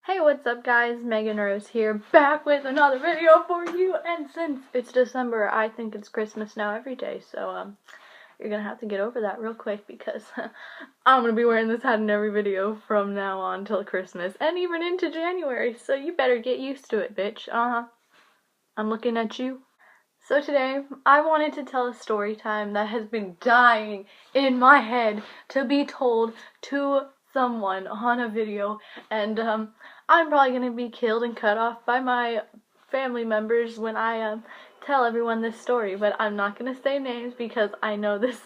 Hey, what's up guys? Megan Rose here, back with another video for you, and since it's December, I think it's Christmas now every day, so you're gonna have to get over that real quick because I'm gonna be wearing this hat in every video from now on till Christmas, and even into January, so you better get used to it, bitch. I'm looking at you. So today, I wanted to tell a story time that has been dying in my head to be told to someone on a video, and I'm probably gonna be killed and cut off by my family members when I tell everyone this story, but I'm not gonna say names because I know these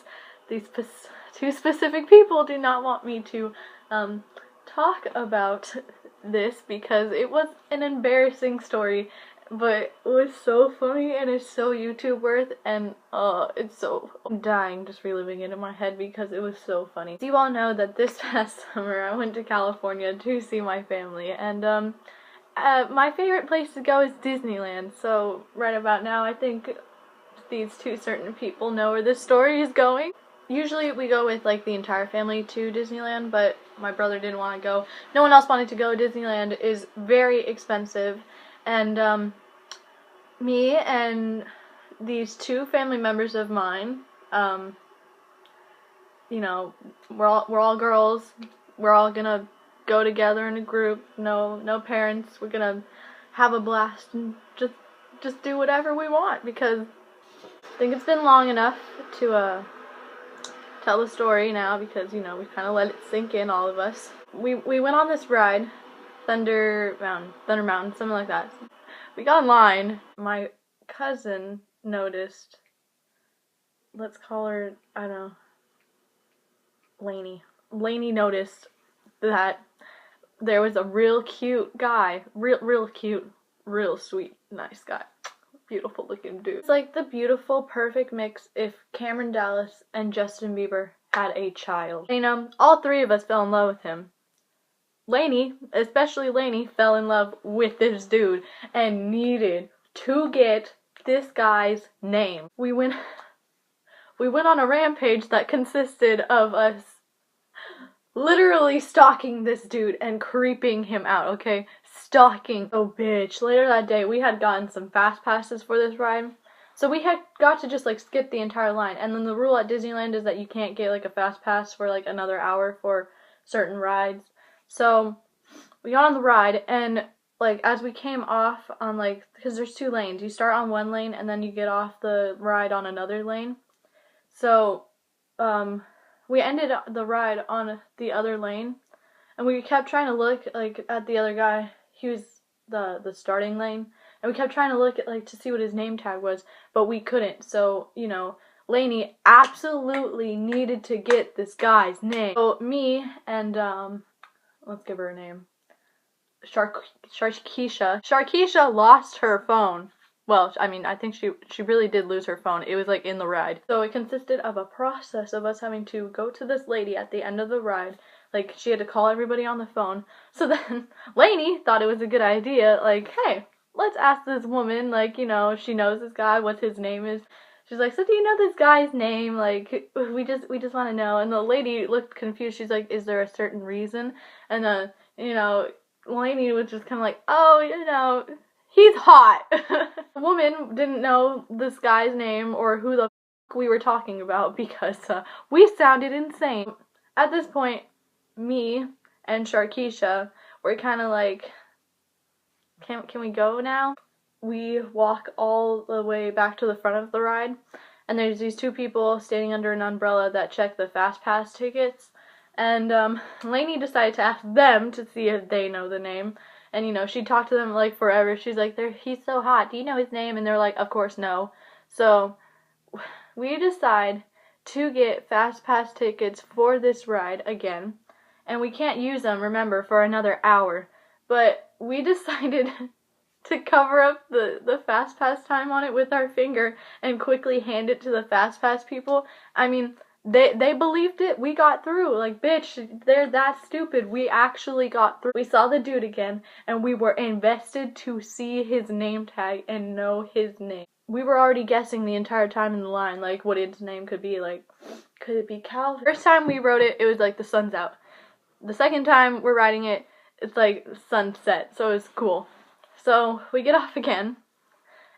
two specific people do not want me to talk about this because it was an embarrassing story, but it was so funny and it's so YouTube worth, and it's so I'm dying just reliving it in my head because it was so funny. So you all know that this past summer I went to California to see my family, and my favorite place to go is Disneyland. So right about now I think these two certain people know where this story is going. Usually we go with like the entire family to Disneyland, but my brother didn't want to go. No one else wanted to go. Disneyland is very expensive, and me and these two family members of mine, you know, we're all girls. We're all gonna go together in a group. No parents. We're gonna have a blast and just do whatever we want because I think it's been long enough to tell the story now because, you know, we kind of let it sink in, all of us. We went on this ride, Thunder Mountain, something like that. We got in line. My cousin noticed, let's call her, I don't know, Lainey. Lainey noticed that there was a real cute guy, real cute, real sweet, nice guy. Beautiful looking dude. It's like the beautiful, perfect mix if Cameron Dallas and Justin Bieber had a child. You know, all three of us fell in love with him. Lainey, especially Lainey, fell in love with this dude and needed to get this guy's name. We went on a rampage that consisted of us literally stalking this dude and creeping him out, okay? Stalking. Oh, bitch. Later that day, we had gotten some fast passes for this ride. So we had got to just, like, skip the entire line. And then the rule at Disneyland is that you can't get, like, a fast pass for, like, another hour for certain rides. So we got on the ride, and, like, as we came off on, like, because there's two lanes. You start on one lane, and then you get off the ride on another lane. So, we ended the ride on the other lane, and we kept trying to look, like, at the other guy. He was the starting lane, and we kept trying to look at, like, to see what his name tag was, but we couldn't. So, you know, Lainey absolutely needed to get this guy's name. So me and let's give her a name. Sharkeisha lost her phone. Well, I mean, I think she really did lose her phone. It was, like, in the ride. So it consisted of a process of us having to go to this lady at the end of the ride. Like, she had to call everybody on the phone. So then Lainey thought it was a good idea, like, hey, let's ask this woman, like, you know, if she knows this guy, what his name is. She's like, so do you know this guy's name? Like, we just want to know. And the lady looked confused. She's like, is there a certain reason? And, you know, Lainey was just kind of like, oh, you know, he's hot. The woman didn't know this guy's name or who the f we were talking about because we sounded insane. At this point, me and Sharkeisha were kind of like, can we go now? We walk all the way back to the front of the ride, and there's these two people standing under an umbrella that check the fast pass tickets, and Lainey decided to ask them to see if they know the name. And, you know, she talked to them, like, forever. She's like, he's so hot. Do you know his name? And they're like, of course, no. So we decide to get fast pass tickets for this ride again. And we can't use them, remember, for another hour. But we decided to cover up the fast pass time on it with our finger and quickly hand it to the fast pass people. I mean, they believed it. We got through. Like, bitch, they're that stupid. We actually got through. We saw the dude again, and we were invested to see his name tag and know his name. We were already guessing the entire time in the line, like, what his name could be. Like, could it be Calvin? First time we wrote it, it was like, the sun's out. The second time we're writing it, it's like sunset, so it's cool. So we get off again,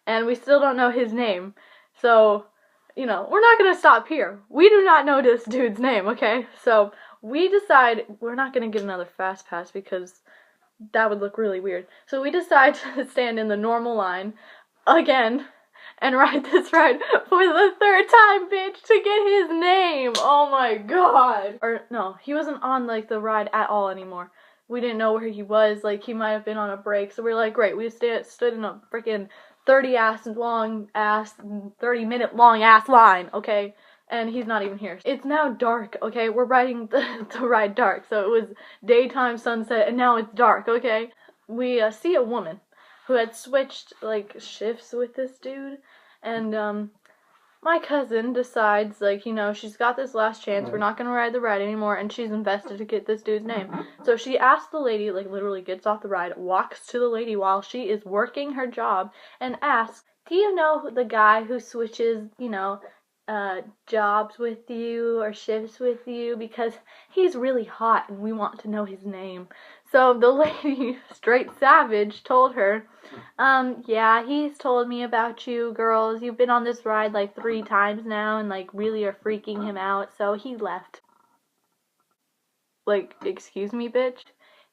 and we still don't know his name. So, you know, we're not gonna stop here. We do not know this dude's name, okay? So we decide we're not gonna get another fast pass because that would look really weird. So we decide to stand in the normal line again and ride this ride for the third time, bitch, to get his name. Oh my god. Or no, he wasn't on like the ride at all anymore. We didn't know where he was. Like, he might have been on a break. So we're like, great. We stood in a freaking 30-minute long ass line, okay? And he's not even here. It's now dark, okay? We're riding the ride dark. So it was daytime, sunset, and now it's dark, okay? We see a woman who had switched, like, shifts with this dude. And, my cousin decides, like, you know, she's got this last chance. We're not gonna ride the ride anymore, and she's invested to get this dude's name. So she asks the lady, like, literally gets off the ride, walks to the lady while she is working her job, and asks, do you know the guy who switches, you know, jobs with you or shifts with you, because he's really hot and we want to know his name. So the lady, straight savage, told her, yeah, he's told me about you girls. You've been on this ride like 3 times now and like really are freaking him out, so he left. Like, excuse me, bitch?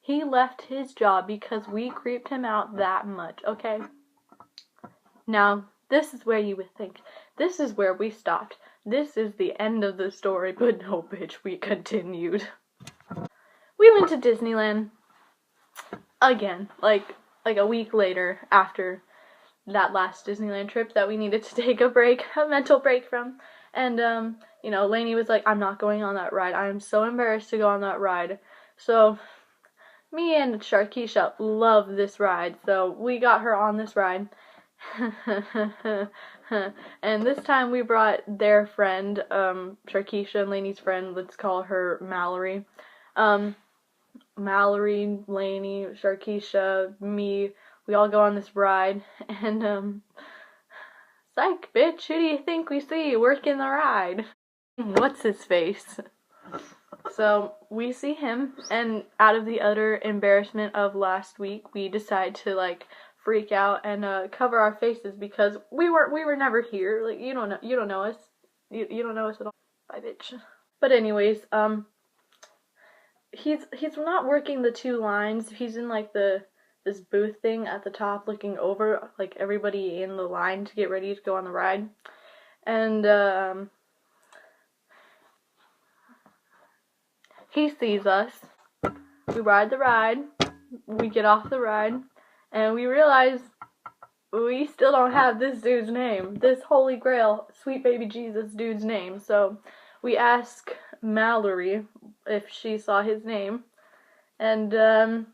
He left his job because we creeped him out that much, okay? Now, this is where you would think, this is where we stopped. This is the end of the story, but no, bitch, we continued. We went to Disneyland again, like a week later after that last Disneyland trip that we needed to take a break, a mental break from. And, you know, Lainey was like, I'm not going on that ride. I am so embarrassed to go on that ride. So, me and Sharkeisha love this ride, so we got her on this ride. And this time we brought their friend, Sharkeisha and Lainey's friend, let's call her Mallory. Mallory, Lainey, Sharkeisha, me, we all go on this ride, and, psych, bitch, who do you think we see working the ride? What's his face? So, we see him, and out of the utter embarrassment of last week, we decide to, like, freak out and cover our faces because we were never here. Like, you don't know us. You don't know us at all. Bye, bitch. But anyways, he's not working the 2 lines. He's in like this booth thing at the top looking over like everybody in the line to get ready to go on the ride. And he sees us. We ride the ride. We get off the ride. And we realize we still don't have this dude's name. This holy grail, sweet baby Jesus dude's name. So we ask Mallory if she saw his name. And in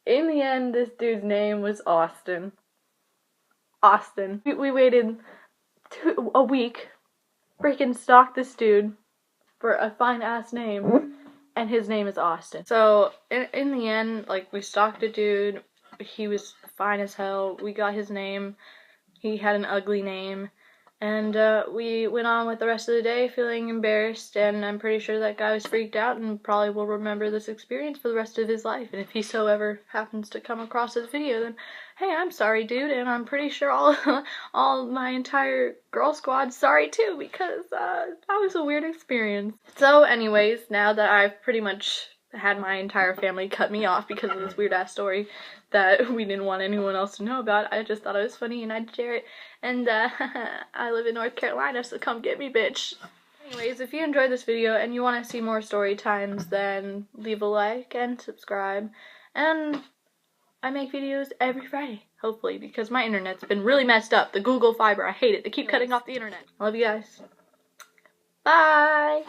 the end, this dude's name was Austin. Austin. We waited a week, freaking stalked this dude for a fine-ass name. And his name is Austin. So in the end, like, we stalked a dude. He was fine as hell. We got his name. He had an ugly name. And we went on with the rest of the day feeling embarrassed, and I'm pretty sure that guy was freaked out and probably will remember this experience for the rest of his life. And if he so ever happens to come across this video, then hey, I'm sorry, dude, and I'm pretty sure all my entire girl squad's sorry too, because that was a weird experience. So anyways, now that I've pretty much had my entire family cut me off because of this weird ass story that we didn't want anyone else to know about, I just thought it was funny and I'd share it. And I live in North Carolina, so come get me, bitch. Anyways, if you enjoyed this video and you want to see more story times, then leave a like and subscribe. And I make videos every Friday, hopefully, because my internet's been really messed up. The Google fiber, I hate it. They keep cutting off the internet. I love you guys. Bye!